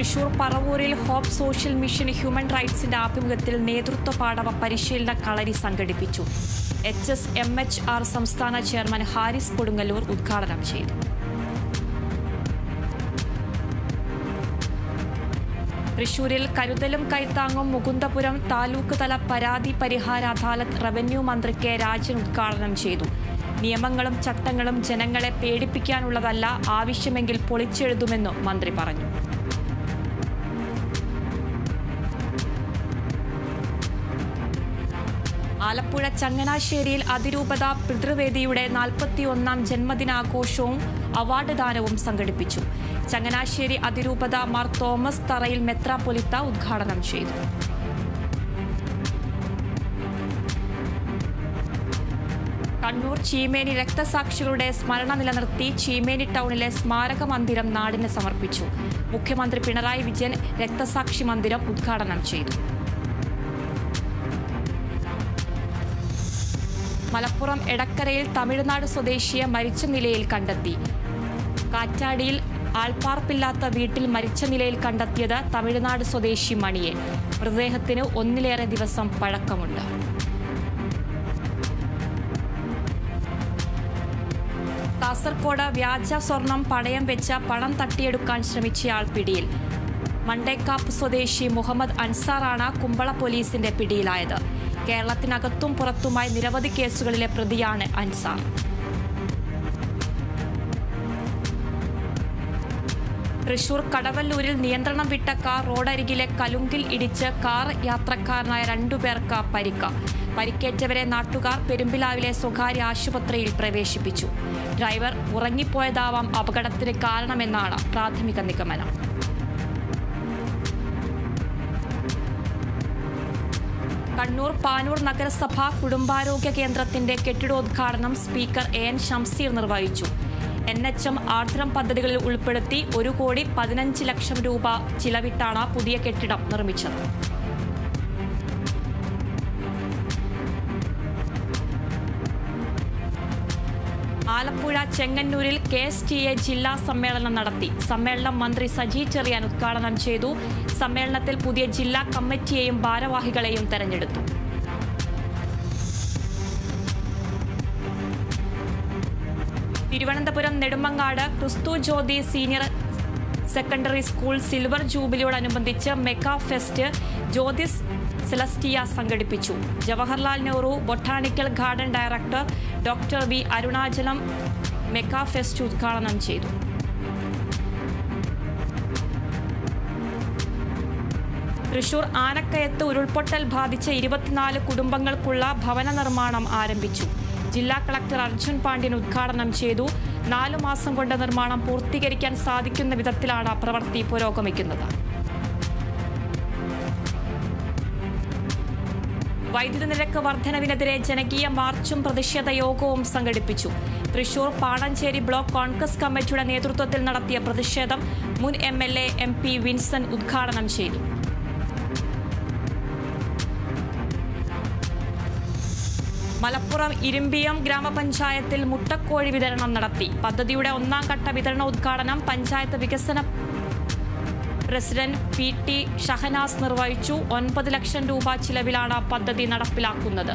തൃശൂർ പറവൂരിൽ hope social mission human റൈറ്റ്സിന്റെ ആഭിമുഖ്യത്തിൽ നേതൃത്വ പാടവ പരിശീലന കളരി സംഘടിപ്പിച്ചു. HSMHR സംസ്ഥാന ചെയർമാൻ ഹാരിസ് കൊടുങ്ങല്ലൂർ ഉദ്ഘാടനം ചെയ്തു. തൃശൂരിൽ കരുതലും കൈത്താങ്ങും മുകുന്ദപുരം താലൂക്ക് തല പരാതി പരിഹാര അദാലത്ത് റവന്യൂ മന്ത്രി കെ രാജൻ ഉദ്ഘാടനം ചെയ്തു. നിയമങ്ങളും ചട്ടങ്ങളും ജനങ്ങളെ പേടിപ്പിക്കാനുള്ളതല്ല, ആവശ്യമെങ്കിൽ പൊളിച്ചെഴുതുമെന്നും മന്ത്രി പറഞ്ഞു. ആലപ്പുഴ ചങ്ങനാശ്ശേരിയിൽ അതിരൂപത പിതൃവേദിയുടെ 41ാം ജന്മദിനാഘോഷവും അവാർഡ് ദാനവും സംഘടിപ്പിച്ചു. ചങ്ങനാശ്ശേരി അതിരൂപത മാർ തോമസ് തറയിൽ മെത്രാപ്പൊലിത്ത ഉദ്ഘാടനം ചെയ്തു. കണ്ണൂർ ചീമേനി രക്തസാക്ഷികളുടെ സ്മരണ നിലനിർത്തി ചീമേനി ടൗണിലെ സ്മാരക മന്ദിരം നാടിന് സമർപ്പിച്ചു. മുഖ്യമന്ത്രി പിണറായി വിജയൻ രക്തസാക്ഷി മന്ദിരം ഉദ്ഘാടനം ചെയ്തു. മലപ്പുറം എടക്കരയിൽ തമിഴ്നാട് സ്വദേശിയെ മരിച്ച നിലയിൽ കണ്ടെത്തി. കാറ്റാടിയിൽ ആൾപ്പാർപ്പില്ലാത്ത വീട്ടിൽ മരിച്ച നിലയിൽ കണ്ടെത്തിയത് തമിഴ്നാട് സ്വദേശി മണിയെ. മൃതദേഹത്തിന് 1 ദിവസം പഴക്കമുണ്ട്. കാസർകോട് വ്യാജ സ്വർണം പണയം വെച്ച പണം തട്ടിയെടുക്കാൻ ശ്രമിച്ചയാൾ പിടിയിൽ. മണ്ടേക്കാപ്പ് സ്വദേശി മുഹമ്മദ് അൻസാറാണ് കുമ്പള പോലീസിന്റെ പിടിയിലായത്. കേരളത്തിനകത്തും പുറത്തുമായി നിരവധി കേസുകളിലെ പ്രതിയാണ് അൻസാർ. തൃശൂർ കടവല്ലൂരിൽ നിയന്ത്രണം വിട്ട കാർ റോഡരികിലെ കലുങ്കിൽ ഇടിച്ച് കാർ യാത്രക്കാരനായ 2 പേർക്ക് പരിക്ക്. പരിക്കേറ്റവരെ നാട്ടുകാർ പെരുമ്പിലാവിലെ സ്വകാര്യ ആശുപത്രിയിൽ പ്രവേശിപ്പിച്ചു. ഡ്രൈവർ ഉറങ്ങിപ്പോയതാവാം അപകടത്തിന് കാരണമെന്നാണ് പ്രാഥമിക നിഗമനം. കണ്ണൂർ പാനൂർ നഗരസഭ കുടുംബാരോഗ്യ കേന്ദ്രത്തിന്റെ കെട്ടിടോദ്ഘാടനം സ്പീക്കർ AN ഷംസീർ നിർവഹിച്ചു. NHM ആർദ്രം പദ്ധതികളിൽ ഉൾപ്പെടുത്തി 1,15,00,000 രൂപ ചിലവിട്ടാണ് പുതിയ കെട്ടിടം നിർമ്മിച്ചത്. ആലപ്പുഴ ചെങ്ങന്നൂരിൽ KSTA ജില്ലാ സമ്മേളനം നടത്തി. സമ്മേളനം മന്ത്രി സജി ചെറിയാൻ ഉദ്ഘാടനം ചെയ്തു. സമ്മേളനത്തിൽ പുതിയ ജില്ലാ കമ്മിറ്റിയെയും ഭാരവാഹികളെയും തെരഞ്ഞെടുത്തു. Thiruvananthapuram Nedumangad Kristu Jyoti senior secondary school silver ജൂബിലിയോടനുബന്ധിച്ച് മെഗാ ഫെസ്റ്റ് ജ്യോതിസ് സെലസ്റ്റിയ സംഘടിപ്പിച്ചു. Jawaharlal Nehru botanical garden director doctor V Arunachalam mega fest ഉദ്ഘാടനം ചെയ്തു. തൃശൂർ ആനക്കയത്ത് ഉരുൾപൊട്ടൽ ബാധിച്ച 24 കുടുംബങ്ങൾക്കുള്ള ഭവന നിർമ്മാണം ആരംഭിച്ചു. ജില്ലാ കളക്ടർ അർജുൻ പാണ്ഡ്യൻ ഉദ്ഘാടനം ചെയ്തു. 4 മാസം കൊണ്ട് നിർമ്മാണം പൂർത്തീകരിക്കാൻ സാധിക്കുന്ന വിധത്തിലാണ് പ്രവൃത്തി പുരോഗമിക്കുന്നത്. വൈദ്യുതി നിരക്ക് വർധനവിനെതിരെ ജനകീയ മാർച്ചും പ്രതിഷേധ യോഗവും സംഘടിപ്പിച്ചു. തൃശൂർ പാണഞ്ചേരി ബ്ലോക്ക് കോൺഗ്രസ് കമ്മിറ്റിയുടെ നേതൃത്വത്തിൽ നടത്തിയ പ്രതിഷേധം മുൻ MLA MP വിൻസൻ ഉദ്ഘാടനം ചെയ്തു. മലപ്പുറം ഇരുമ്പിയം ഗ്രാമപഞ്ചായത്തിൽ മുട്ടക്കോഴി വിതരണം നടത്തി. പദ്ധതിയുടെ 1ാം ഘട്ട വിതരണ ഉദ്ഘാടനം പഞ്ചായത്ത് വികസന പ്രസിഡന്റ് PT ഷഹനാസ് നിർവഹിച്ചു. 9 ലക്ഷം രൂപ ചിലവിലാണ് പദ്ധതി നടപ്പിലാക്കുന്നത്.